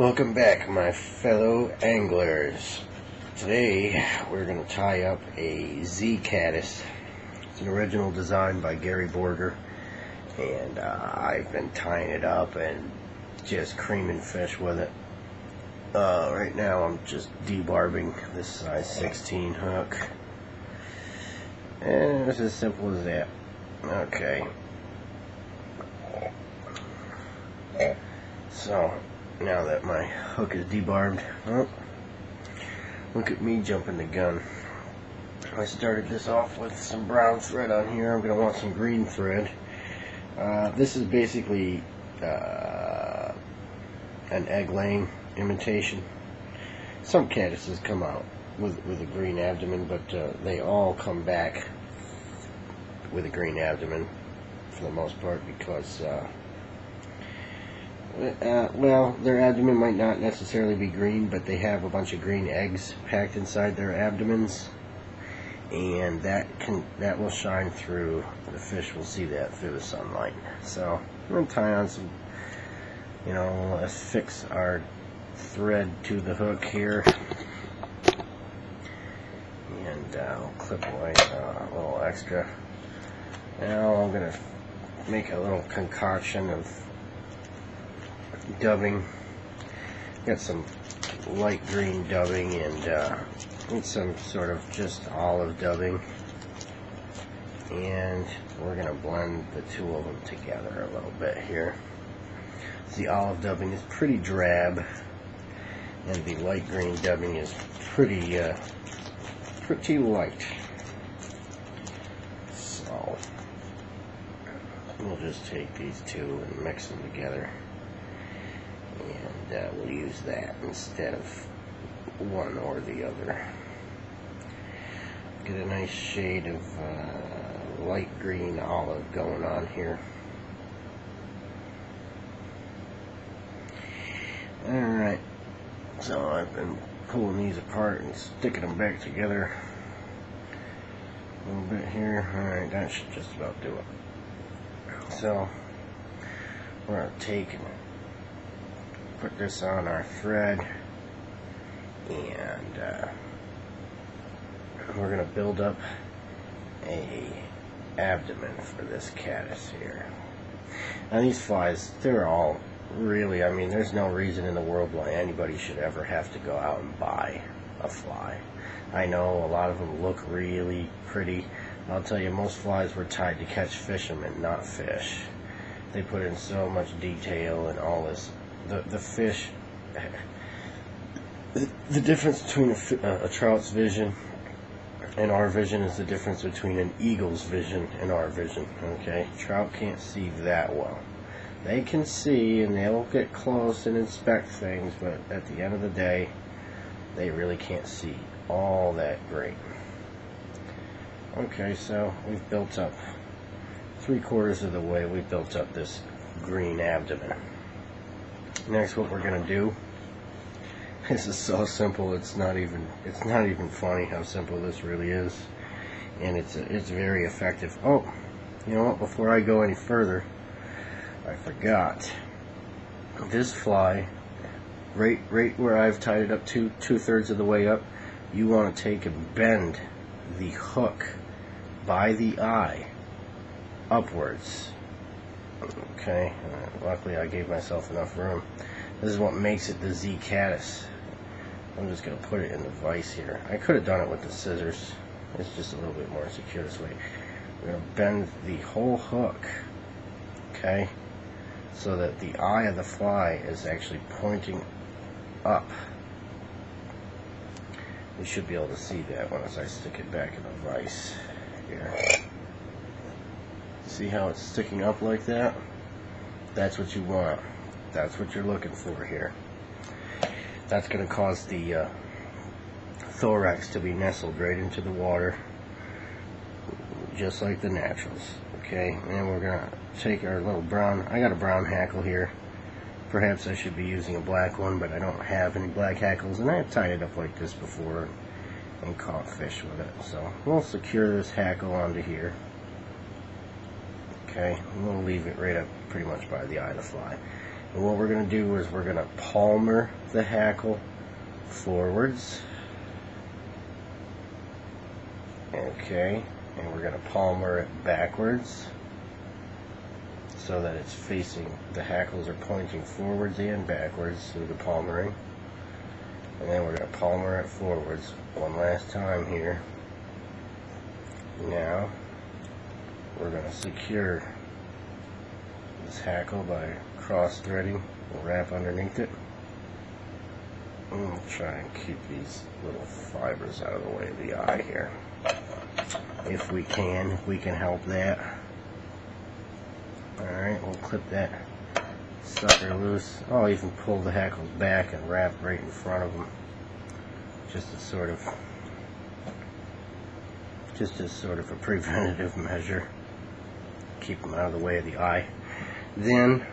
Welcome back, my fellow anglers. Today we're going to tie up a Z Caddis. It's an original design by Gary Borger, and I've been tying it up and just creaming fish with it. Right now I'm just debarbing this size 16 hook, and it's as simple as that. Okay, so now that my hook is debarbed, oh, look at me jumping the gun. I started this off with some brown thread on here. I'm going to want some green thread. This is basically an egg-laying imitation. Some caddises come out with a green abdomen, but they all come back with a green abdomen for the most part because well, their abdomen might not necessarily be green, but they have a bunch of green eggs packed inside their abdomens, and that will shine through. The fish will see that through the sunlight. So I'm going to tie on some, let's fix our thread to the hook here, and I'll clip away a little extra. Now I'm going to make a little concoction of dubbing. Got some light green dubbing and some sort of just olive dubbing, and we're going to blend the two of them together a little bit here. The olive dubbing is pretty drab, and the light green dubbing is pretty light. So we'll just take these two and mix them together, and we'll use that instead of one or the other. Get a nice shade of light green olive going on here. Alright, so I've been pulling these apart and sticking them back together a little bit here. Alright, that should just about do it. So we're going to take and put this on our thread, and we're going to build up a abdomen for this caddis here. Now these flies, they're all really, there's no reason in the world why anybody should ever have to go out and buy a fly. I know a lot of them look really pretty. I'll tell you, most flies were tied to catch fishermen, not fish. They put in so much detail and all this. The fish, the difference between a trout's vision and our vision is the difference between an eagle's vision and our vision. Okay, trout can't see that well. They can see and they'll get close and inspect things, but at the end of the day, they really can't see all that great. Okay, so we've built up 3/4 of the way. We built up this green abdomen. Next, what we're going to do, this is so simple, it's not even funny how simple this really is, and it's very effective. Oh, you know what, before I go any further, I forgot. This fly, right where I've tied it up two-thirds of the way up, you want to take and bend the hook by the eye upwards. Okay, luckily I gave myself enough room. This is what makes it the Z Caddis. I'm just going to put it in the vise here. I could have done it with the scissors. It's just a little bit more secure this way. We're going to bend the whole hook, okay, so that the eye of the fly is actually pointing up. You should be able to see that once I stick it back in the vise here. See how it's sticking up like that? That's what you want. That's what you're looking for here. That's going to cause the thorax to be nestled right into the water, just like the naturals. Okay, and we're going to take our little brown, I got a brown hackle here. Perhaps I should be using a black one, but I don't have any black hackles, and I've tied it up like this before and caught fish with it. So we'll secure this hackle onto here. Okay, we'll leave it right up pretty much by the eye of the fly. And what we're going to do is we're going to palmer the hackle forwards. Okay, and we're going to palmer it backwards so that it's facing, the hackles are pointing forwards and backwards through the palmering. And then we're going to palmer it forwards one last time here. Now we're going to secure this hackle by cross-threading the wrap underneath it. We'll try and keep these little fibers out of the way of the eye here. If we can help that. Alright, we'll clip that sucker loose. I'll even pull the hackles back and wrap right in front of them. Just as sort of a preventative measure. Keep them out of the way of the eye. Then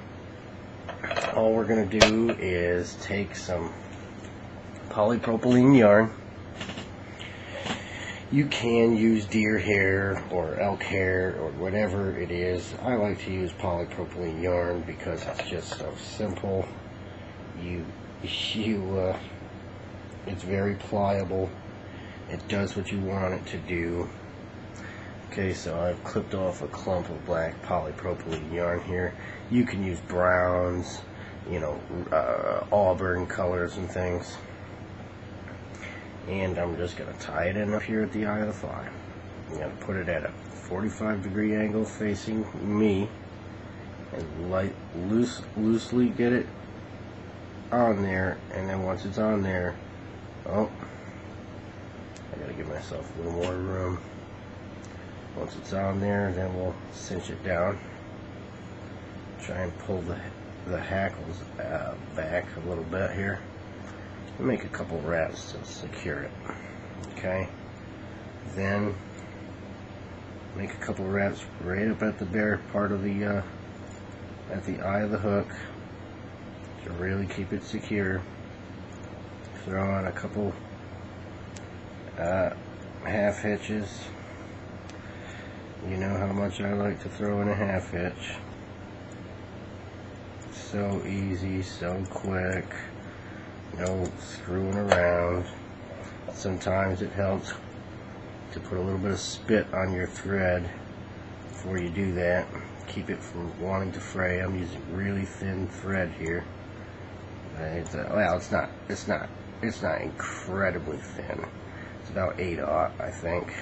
all we're going to do is take some polypropylene yarn. You can use deer hair or elk hair or whatever it is. I like to use polypropylene yarn because it's just so simple. It's very pliable. It does what you want it to do. Okay, so I've clipped off a clump of black polypropylene yarn here. You can use browns, auburn colors and things. And I'm just going to tie it in up here at the eye of the fly. I'm going to put it at a 45-degree angle facing me and loosely get it on there. And then once it's on there, I got to give myself a little more room. Once it's on there, then we'll cinch it down. Try and pull the hackles back a little bit here. Make a couple wraps to secure it. Okay. Then make a couple wraps right up at the bare part of the at the eye of the hook to really keep it secure. Throw on a couple half hitches. You know how much I like to throw in a half hitch. So easy, so quick. No screwing around. Sometimes it helps to put a little bit of spit on your thread before you do that. Keep it from wanting to fray. I'm using really thin thread here. It's not incredibly thin. It's about 8/0, I think.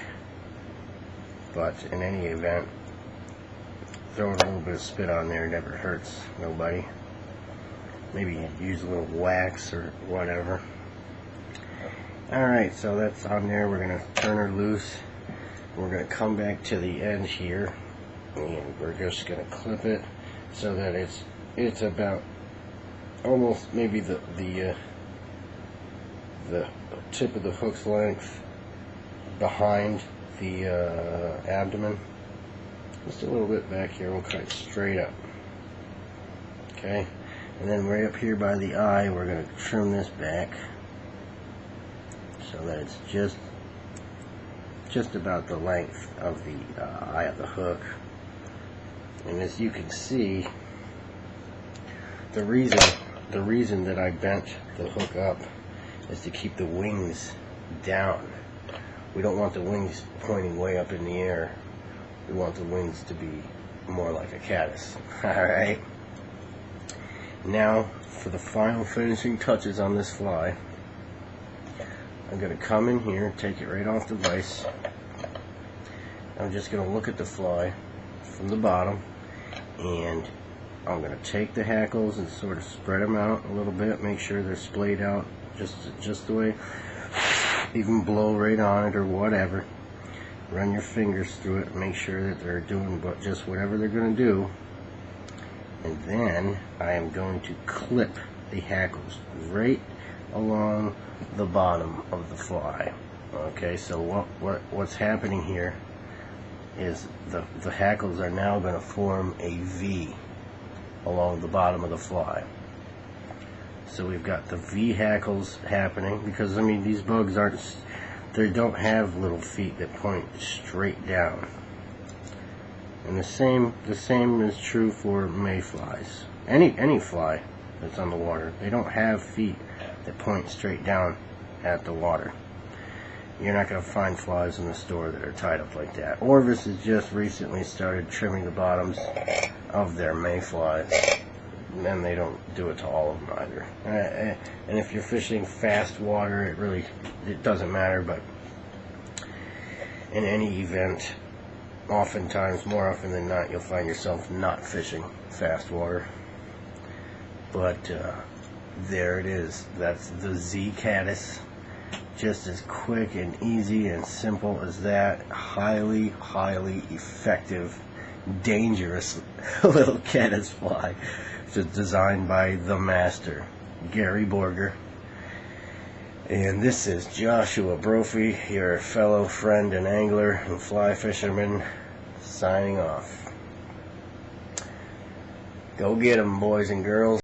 But in any event, throwing a little bit of spit on there never hurts nobody. Maybe use a little wax or whatever. Alright, so that's on there. We're going to turn her loose. We're going to come back to the end here, and we're just going to clip it so that it's about almost maybe the tip of the hook's length behind the abdomen. Just a little bit back here. We'll cut it straight up. Okay. And then right up here by the eye, we're going to trim this back so that it's just about the length of the eye of the hook. And as you can see, the reason that I bent the hook up is to keep the wings down. We don't want the wings pointing way up in the air. We want the wings to be more like a caddis. Alright? Now, for the final finishing touches on this fly, I'm going to come in here, take it right off the vise. I'm just going to look at the fly from the bottom, and I'm going to take the hackles and sort of spread them out a little bit, make sure they're splayed out just the way, even blow right on it or whatever. Run your fingers through it, make sure that they're doing just whatever they're going to do. And then I am going to clip the hackles right along the bottom of the fly. Okay, so what's happening here is the hackles are now going to form a V along the bottom of the fly. So we've got the V hackles happening because, I mean, these bugs they don't have little feet that point straight down. And the same is true for mayflies. any fly that's on the water, they don't have feet that point straight down at the water. You're not going to find flies in the store that are tied up like that. Orvis has just recently started trimming the bottoms of their mayflies, and they don't do it to all of them either. And if you're fishing fast water, it doesn't matter, but in any event, oftentimes, more often than not, you'll find yourself not fishing fast water. But there it is. That's the Z Caddis. Just as quick and easy and simple as that. Highly, highly effective, dangerous little caddis fly. Just designed by the master, Gary Borger. And this is Joshua Brophy, your fellow friend and angler and fly fisherman, signing off. Go get 'em, boys and girls.